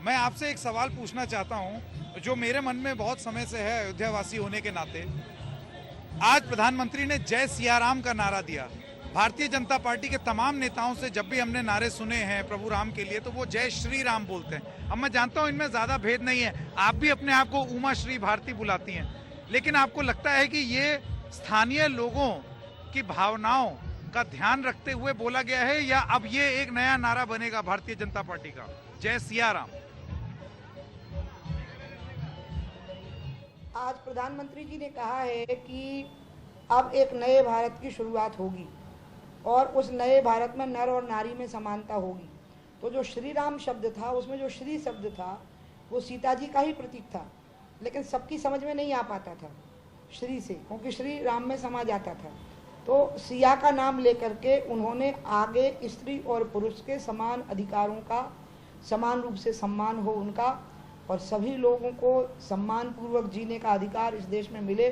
मैं आपसे एक सवाल पूछना चाहता हूं जो मेरे मन में बहुत समय से है अयोध्यावासी होने के नाते। आज प्रधानमंत्री ने जय सिया राम का नारा दिया। भारतीय जनता पार्टी के तमाम नेताओं से जब भी हमने नारे सुने हैं प्रभु राम के लिए तो वो जय श्री राम बोलते हैं। अब मैं जानता हूं इनमें ज्यादा भेद नहीं है, आप भी अपने आप को उमा श्री भारती बुलाती हैं, लेकिन आपको लगता है कि ये स्थानीय लोगों की भावनाओं का ध्यान रखते हुए बोला गया है या अब ये एक नया नारा बनेगा भारतीय जनता पार्टी का, जय सिया राम? आज प्रधानमंत्री जी ने कहा है कि अब एक नए भारत की शुरुआत होगी और उस नए भारत में नर और नारी में समानता होगी। तो जो श्री राम शब्द था उसमें जो श्री शब्द था वो सीता जी का ही प्रतीक था, लेकिन सबकी समझ में नहीं आ पाता था श्री से, क्योंकि श्री राम में समा जाता था। तो सिया का नाम लेकर के उन्होंने आगे स्त्री और पुरुष के समान अधिकारों का समान रूप से सम्मान हो उनका, और सभी लोगों को सम्मान पूर्वक जीने का अधिकार इस देश में मिले,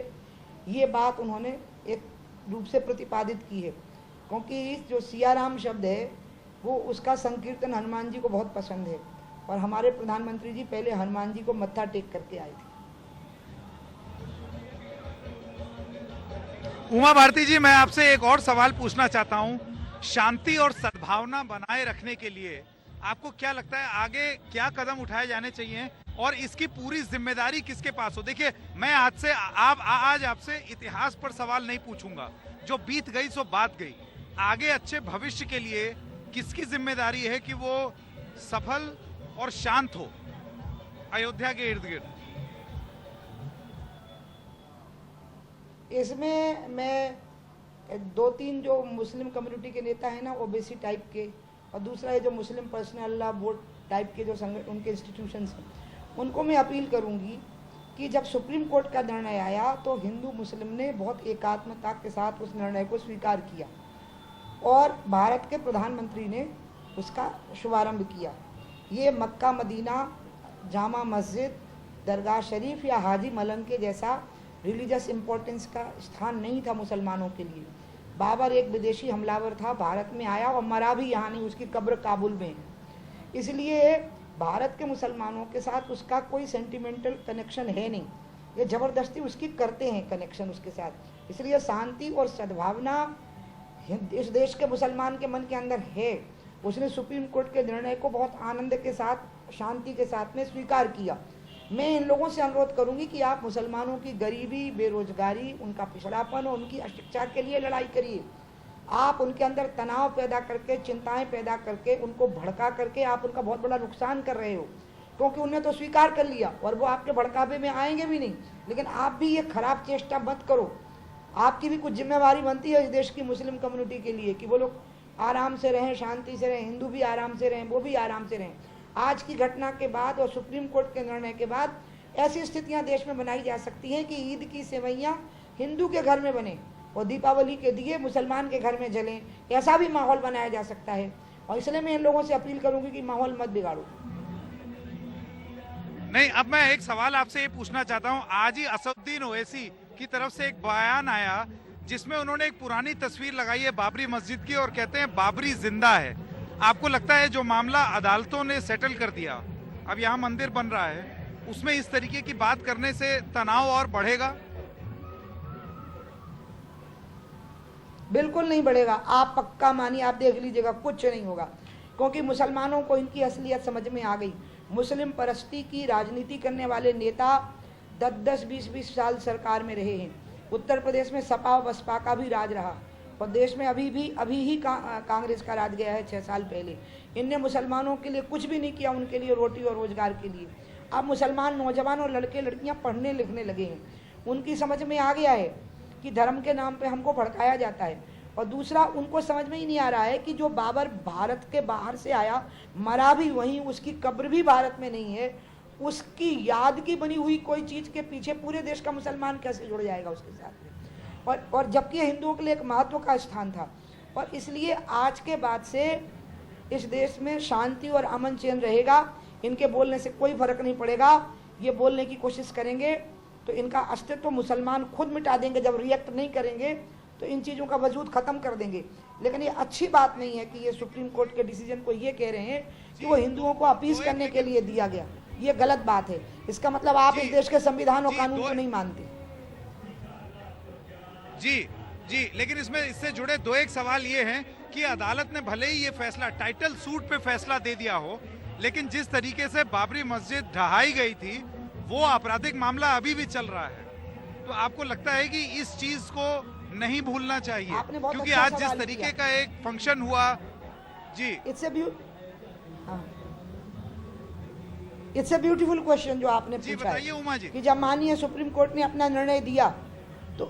ये बात उन्होंने एक रूप से प्रतिपादित की है। क्योंकि इस जो सिया राम शब्द है वो उसका संकीर्तन हनुमान जी को बहुत पसंद है और हमारे प्रधानमंत्री जी पहले हनुमान जी को मत्था टेक करके आए थे। उमा भारती जी, मैं आपसे एक और सवाल पूछना चाहता हूं। शांति और सद्भावना बनाए रखने के लिए आपको क्या लगता है आगे क्या कदम उठाए जाने चाहिए और इसकी पूरी जिम्मेदारी किसके पास हो? देखिए, मैं आज आपसे इतिहास पर सवाल नहीं पूछूंगा, जो बीत गई सो बात गई। आगे अच्छे भविष्य के लिए किसकी जिम्मेदारी है कि वो सफल और शांत हो अयोध्या के इर्द गिर्द? इसमें मैं दो तीन जो मुस्लिम कम्युनिटी के नेता हैं ना, ओबीसी टाइप के, और दूसरा है जो मुस्लिम पर्सनल लॉ बोर्ड टाइप के जो संगठन उनके इंस्टीट्यूशंस हैं, उनको मैं अपील करूंगी कि जब सुप्रीम कोर्ट का निर्णय आया तो हिंदू मुस्लिम ने बहुत एकात्मता के साथ उस निर्णय को स्वीकार किया और भारत के प्रधानमंत्री ने उसका शुभारंभ किया। ये मक्का मदीना, जामा मस्जिद, दरगाह शरीफ या हाजी मलंग के जैसा रिलीजियस इम्पोर्टेंस का स्थान नहीं था मुसलमानों के लिए। बाबर एक विदेशी हमलावर था, भारत में आया और मरा भी यहाँ नहीं, उसकी कब्र काबुल में है। इसलिए भारत के मुसलमानों के साथ उसका कोई सेंटिमेंटल कनेक्शन है नहीं, ये ज़बरदस्ती उसकी करते हैं कनेक्शन उसके साथ। इसलिए शांति और सद्भावना इस देश के मुसलमान के मन के अंदर है। उसने सुप्रीम कोर्ट के निर्णय को बहुत आनंद के साथ, शांति के साथ में स्वीकार किया। मैं इन लोगों से अनुरोध करूंगी कि आप मुसलमानों की गरीबी, बेरोजगारी, उनका पिछड़ापन और उनकी अशिक्षा के लिए लड़ाई करिए। आप उनके अंदर तनाव पैदा करके, चिंताएं पैदा करके, उनको भड़का करके आप उनका बहुत बड़ा नुकसान कर रहे हो, क्योंकि उन्हें तो स्वीकार कर लिया और वो आपके भड़कावे में आएंगे भी नहीं। लेकिन आप भी ये खराब चेष्टा मत करो। आपकी भी कुछ जिम्मेवारी बनती है इस देश की मुस्लिम कम्युनिटी के लिए कि वो लोग आराम से रहें, शांति से रहें, हिंदू भी आराम से रहें, वो भी आराम से रहें। आज की घटना के बाद और सुप्रीम कोर्ट के निर्णय के बाद ऐसी स्थितियां देश में बनाई जा सकती हैं कि ईद की सेवैयां हिंदू के घर में बने और दीपावली के दिए मुसलमान के घर में जलें, ऐसा भी माहौल बनाया जा सकता है। और इसलिए मैं इन लोगों से अपील करूंगी कि माहौल मत बिगाड़ो। नहीं, अब मैं एक सवाल आपसे ये पूछना चाहता हूँ। आज ही असदुद्दीन ओवैसी की तरफ से एक बयान आया जिसमें उन्होंने एक पुरानी तस्वीर लगाई है बाबरी मस्जिद की और कहते हैं बाबरी जिंदा है। आपको लगता है जो मामला अदालतों ने सेटल कर दिया, अब यहाँ मंदिर बन रहा है, उसमें इस तरीके की बात करने से तनाव और बढ़ेगा? बिल्कुल नहीं बढ़ेगा। आप पक्का मानिए, आप देख लीजिएगा, कुछ नहीं होगा, क्योंकि मुसलमानों को इनकी असलियत समझ में आ गई। मुस्लिम परस्ती की राजनीति करने वाले नेता 10-10, 20-20 साल सरकार में रहे हैं। उत्तर प्रदेश में सपा और बसपा का भी राज रहा और देश में अभी ही कांग्रेस का राज गया है 6 साल पहले। इनने मुसलमानों के लिए कुछ भी नहीं किया, उनके लिए रोटी और रोजगार के लिए। अब मुसलमान नौजवान और लड़के लड़कियां पढ़ने लिखने लगे हैं, उनकी समझ में आ गया है कि धर्म के नाम पे हमको भड़काया जाता है। और दूसरा, उनको समझ में ही नहीं आ रहा है कि जो बाबर भारत के बाहर से आया, मरा भी वहीं, उसकी कब्र भी भारत में नहीं है, उसकी याद की बनी हुई कोई चीज़ के पीछे पूरे देश का मुसलमान कैसे जुड़ जाएगा उसके साथ में? और जबकि हिंदुओं के लिए एक महत्व का स्थान था। और इसलिए आज के बाद से इस देश में शांति और अमन चैन रहेगा। इनके बोलने से कोई फर्क नहीं पड़ेगा। ये बोलने की कोशिश करेंगे तो इनका अस्तित्व मुसलमान खुद मिटा देंगे। जब रिएक्ट नहीं करेंगे तो इन चीज़ों का वजूद ख़त्म कर देंगे। लेकिन ये अच्छी बात नहीं है कि ये सुप्रीम कोर्ट के डिसीजन को ये कह रहे हैं कि वो हिंदुओं को अपीज करने के लिए दिया गया। ये गलत बात है। इसका मतलब आप इस देश के संविधान और कानून को नहीं मानते। जी, लेकिन इससे जुड़े दो एक सवाल ये हैं कि अदालत ने भले ही ये फैसला टाइटल सूट पे फैसला दे दिया हो, लेकिन जिस तरीके से बाबरी मस्जिद ढहाई गई थी वो आपराधिक मामला अभी भी चल रहा है। तो आपको लगता है कि इस चीज को नहीं भूलना चाहिए? क्योंकि अच्छा आज जिस तरीके का एक फंक्शन हुआ। जी, इट्स ए ब्यूटीफुल क्वेश्चन जो आपने पूछा है। उमा जी, कि जब माननीय सुप्रीम कोर्ट ने अपना निर्णय दिया तो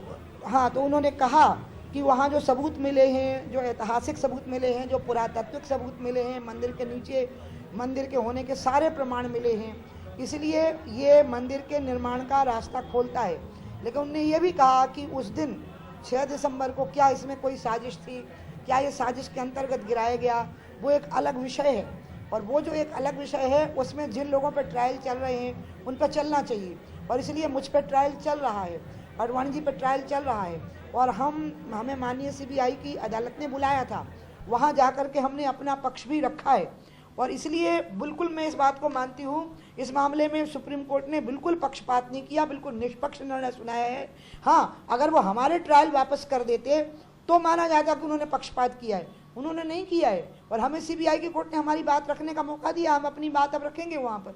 तो उन्होंने कहा कि वहाँ जो सबूत मिले हैं, जो ऐतिहासिक सबूत मिले हैं, जो पुरातात्विक सबूत मिले हैं, मंदिर के नीचे मंदिर के होने के सारे प्रमाण मिले हैं, इसलिए ये मंदिर के निर्माण का रास्ता खोलता है। लेकिन उन्होंने ये भी कहा कि उस दिन 6 दिसंबर को क्या इसमें कोई साजिश थी, क्या ये साजिश के अंतर्गत गिराया गया, वो एक अलग विषय है। और वो जो एक अलग विषय है उसमें जिन लोगों पर ट्रायल चल रहे हैं उन पर चलना चाहिए। और इसलिए मुझ पर ट्रायल चल रहा है, अडवाणी जी पर ट्रायल चल रहा है, और हमें माननीय CBI की अदालत ने बुलाया था, वहाँ जाकर के हमने अपना पक्ष भी रखा है। और इसलिए बिल्कुल मैं इस बात को मानती हूँ, इस मामले में सुप्रीम कोर्ट ने बिल्कुल पक्षपात नहीं किया, बिल्कुल निष्पक्ष निर्णय सुनाया है। हाँ, अगर वो हमारे ट्रायल वापस कर देते तो माना जाता कि उन्होंने पक्षपात किया है, उन्होंने नहीं किया है। और हमें CBI की कोर्ट ने हमारी बात रखने का मौका दिया, हम अपनी बात अब रखेंगे, वहाँ पर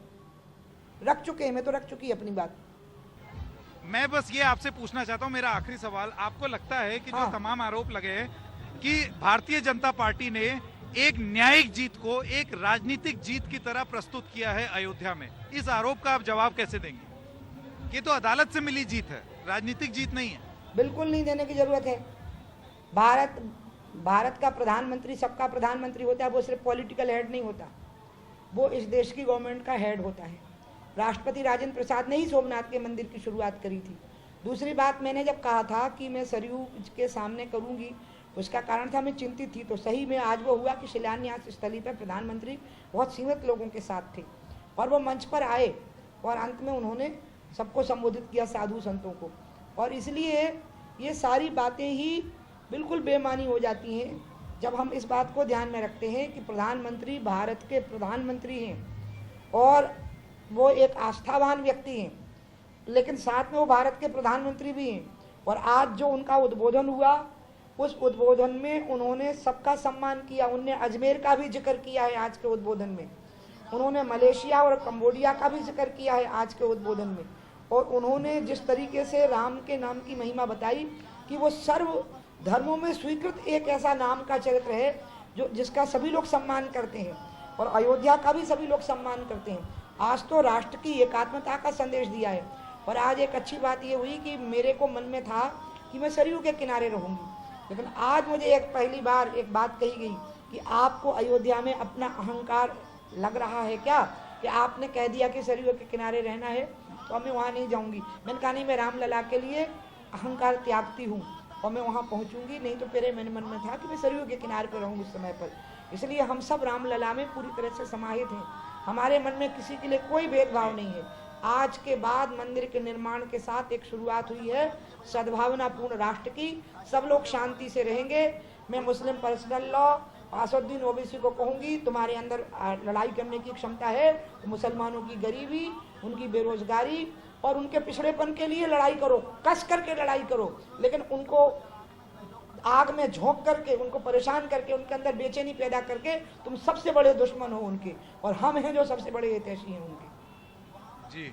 रख चुके हैं, मैं तो रख चुकी अपनी बात। मैं बस ये आपसे पूछना चाहता हूँ, मेरा आखिरी सवाल, आपको लगता है कि जो तमाम आरोप लगे हैं कि भारतीय जनता पार्टी ने एक न्यायिक जीत को एक राजनीतिक जीत की तरह प्रस्तुत किया है अयोध्या में, इस आरोप का आप जवाब कैसे देंगे? ये तो अदालत से मिली जीत है, राजनीतिक जीत नहीं है। बिल्कुल नहीं देने की जरूरत है। भारत का प्रधानमंत्री सबका प्रधानमंत्री होता है, वो सिर्फ पॉलिटिकल हेड नहीं होता, वो इस देश की गवर्नमेंट का हेड होता है। राष्ट्रपति राजेंद्र प्रसाद ने ही सोमनाथ के मंदिर की शुरुआत करी थी। दूसरी बात, मैंने जब कहा था कि मैं सरयू के सामने करूंगी, उसका कारण था मैं चिंतित थी, तो सही में आज वो हुआ कि शिलान्यास स्थली पर प्रधानमंत्री बहुत सीमित लोगों के साथ थे और वो मंच पर आए और अंत में उन्होंने सबको संबोधित किया, साधु संतों को। और इसलिए ये सारी बातें ही बिल्कुल बेमानी हो जाती हैं जब हम इस बात को ध्यान में रखते हैं कि प्रधानमंत्री भारत के प्रधानमंत्री हैं और वो एक आस्थावान व्यक्ति हैं, लेकिन साथ में वो भारत के प्रधानमंत्री भी हैं। और आज जो उनका उद्बोधन हुआ, उस उद्बोधन में उन्होंने सबका सम्मान किया। उन्होंने अजमेर का भी जिक्र किया है आज के उद्बोधन में, उन्होंने मलेशिया और कंबोडिया का भी जिक्र किया है आज के उद्बोधन में। और उन्होंने जिस तरीके से राम के नाम की महिमा बताई कि वो सर्व धर्मों में स्वीकृत एक ऐसा नाम का चरित्र है जो जिसका सभी लोग सम्मान करते हैं, और अयोध्या का भी सभी लोग सम्मान करते हैं। आज तो राष्ट्र की एकात्मता का संदेश दिया है। और आज एक अच्छी बात ये हुई कि मेरे को मन में था कि मैं सरयू के किनारे रहूंगी, लेकिन आज मुझे एक पहली बार एक बात कही गई कि आपको अयोध्या में अपना अहंकार लग रहा है क्या, कि आपने कह दिया कि सरयू के किनारे रहना है तो मैं वहाँ नहीं जाऊंगी। मैंने कहा नहीं, मैं रामलला के लिए अहंकार त्यागती हूँ और मैं वहाँ पहुँचूंगी, नहीं तो मेरे मन में था कि मैं सरयू के किनारे पर रहूँगी उस समय पर। इसलिए हम सब रामलला में पूरी तरह से समाहित हैं, हमारे मन में किसी के लिए कोई भेदभाव नहीं है। आज के बाद मंदिर के निर्माण के साथ एक शुरुआत हुई है सद्भावनापूर्ण राष्ट्र की, सब लोग शांति से रहेंगे। मैं मुस्लिम पर्सनल लॉ आसुद्दीन ओवैसी को कहूँगी, तुम्हारे अंदर लड़ाई करने की क्षमता है, तो मुसलमानों की गरीबी, उनकी बेरोजगारी और उनके पिछड़ेपन के लिए लड़ाई करो, कस करके लड़ाई करो, लेकिन उनको आग में झोंक करके, उनको परेशान करके, उनके अंदर बेचैनी पैदा करके तुम सबसे बड़े दुश्मन हो उनके, और हम हैं जो सबसे बड़े हितैषी हैं उनके। जी।